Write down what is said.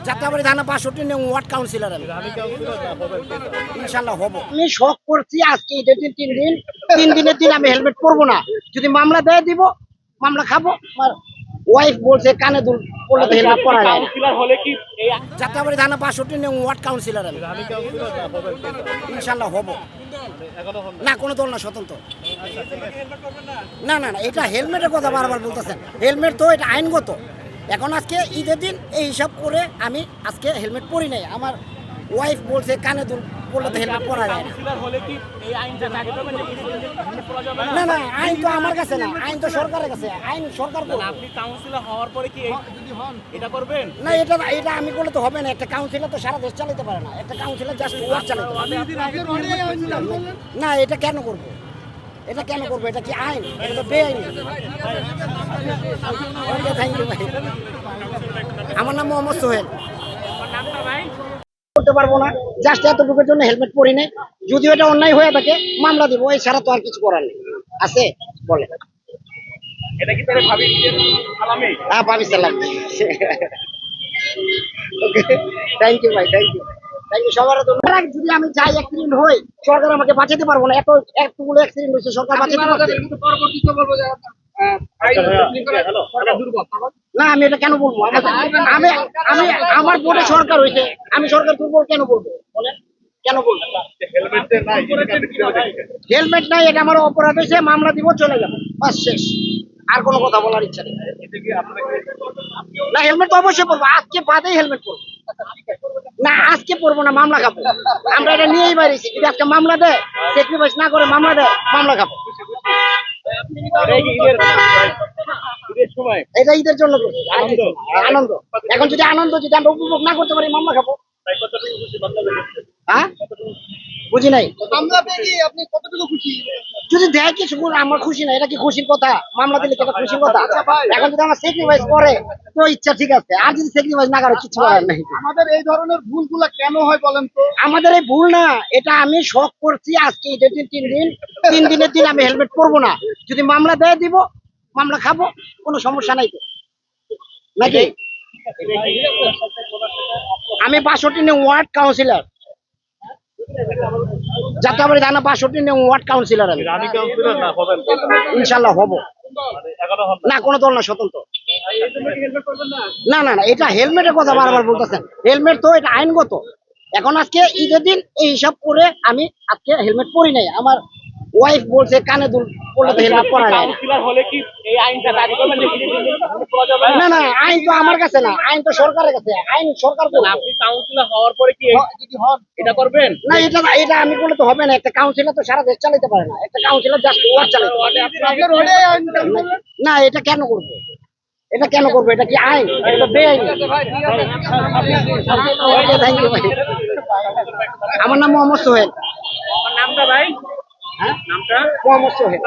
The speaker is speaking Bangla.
যাত্রাবাড়ি থানা ৬২ নং ওয়ার্ড কাউন্সিলর আমি ইনশাল্লাহ হব। আমি শখ করছি আজকে ঈদের দিন 3 দিনের দিন আমি হেলমেট পরবো না। যদি মামলা দেয় দিব, মামলা খাবো। আমার ওয়াইফ বলছে কানে দুল পড়লে তো হেলমেট পরা যায় না। যাত্রাবাড়ি থানা ৬২ নং ওয়ার্ড কাউন্সিলর আমি ইনশাল্লাহ হব। না কোনো দল না, স্বতন্ত্র। না না না, এটা হেলমেটের কথা বারবার বলতেছেন। হেলমেট তো এটা আইনগত। এখন আজকে ঈদের দিন এই হিসাব করে আমি আজকে হেলমেট পরি নাই। আমার ওয়াইফ বলছে কানে দুল পড়লে তো হেলমেট পরা যায় না। না না, আইন তো আমার কাছে না, আইন তো সরকারের কাছে। আইন সরকার করবে। আপনি কাউন্সিলর হওয়ার পরে কি এটা করবেন? না, এটা আমি করলে তো হবে না। একটা কাউন্সিলর তো সারা দেশ চালাতে পারে না। একটা কাউন্সিলর জাস্ট ওয়ার্ড চালাতে পারে। না, এটা কেন করবো? এটা কেন করবো? এটা কি আইন? এটা তো বেআইনি। থ্যাংক ইউ ভাই। আমার নাম মোহাম্মদ সোহেল। করতে পারবো না, জাস্ট এতটুকুর জন্য হেলমেট পরি নাই। যদিও এটা অন্যায় হয়ে থাকে মামলা দিব, এই ছাড়া তো আর কিছু করার নেই। আছে বলে এটা কি তাহলে ভাবি সালামে? হ্যাঁ, ভাবি সালাম। ওকে, থ্যাংক ইউ ভাই, থ্যাংক ইউ সবার ধন্যবাদ। যদি আমি চাই অ্যাক্সিডেন্ট হই, সরকার আমাকে বাঁচাতে পারবো না। এতগুলো অ্যাক্সিডেন্ট হয়েছে, সরকার বাঁচাতে পারবে না। আমি এটা কেন বলবো? আমি আমি আমার বোর্ডে সরকার হয়েছে, আমি সরকার দুর্বল কেন বলবো বলেন? কেন বলবো? হেলমেট নাই, এটা আমার অপরাধ হয়েছে, মামলা দিব, চলে যাবো, বাস শেষ। আর কোনো কথা বলার ইচ্ছা নেই। না, হেলমেট তো অবশ্যই পরবো, আজকে বাদেই হেলমেট পরবো। না, আজকে পরবো না, মামলা খাবো। আমরা এটা নিয়েই বাইরেছি। যদি আজকে মামলা দেয়, স্যাক্রিফাইস না করে মামলা দেয়, মামলা খাবো। এটা ঈদের জন্য করছি, আনন্দ। এখন যদি আনন্দ যদি আমরা উপভোগ না করতে পারি, মামলা খাবো। হ্যাঁ, বুঝি নাই। মামলা পেয়ে আপনি কতটুকু খুশি? যদি দেয় কিছু, আমার খুশি না। এটা কি খুশির কথা? মামলা দিলে এটা খুশির কথা? এখন যদি আমার স্যাক্রিফাইস করে তো ইচ্ছা ঠিক আছে, আর যদি স্যাক্রিফাইস না করে কিছু করার নাই। আমাদের এই ধরনের ভুলগুলা কেন হয় বলেন তো? আমাদের এই ভুল না, এটা আমি শখ করছি আজকে ঈদের দিন 3 দিনের দিন আমি হেলমেট পরবো না। যদি মামলা দেয় দিব, মামলা খাবো, কোনো সমস্যা নাই তো নাকি? আমি ৬২ নং ওয়ার্ড কাউন্সিলর, যাত্রাবাড়ি থানা ৬২ নং ওয়ার্ড কাউন্সিলর আমি ইনশাল্লাহ হব। না কোনো দল না, স্বতন্ত্র। না না না, এটা হেলমেটের কথা বারবার বলতেছেন। হেলমেট তো এটা আইনগত। এখন আজকে ঈদের দিন এই হিসাব করে আমি আজকে হেলমেট পরি নাই। আমার ওয়াইফ বলছে কানে দুল পড়লে তো হেলমেট পরা যায় না। কাউন্সিলর হলে কি এই আইনটা জারি করবেন যে হেলমেট পরা যাবে না? না না, আইন তো আমার কাছে না, আইন তো সরকারের কাছে। আইন সরকার করবে। আপনি কাউন্সিলর হওয়ার পরে কি যদি হন এটা করবেন? না, এটা আমি করলে তো হবে না। একটা কাউন্সিলর তো সারা দেশ চালাতে পারে না। একটা কাউন্সিলর জাস্ট ওয়ার্ড চালাতে পারে। না, এটা কেন করবো? এটা কেন করবো? এটা কি আইন? এটা তো বেআইনি। থ্যাংক ইউ ভাই। আমার নাম মোহাম্মদ সোহেল। আমার নামটা ভাই? হ্যাঁ, নামটা মোহাম্মদ সোহেল।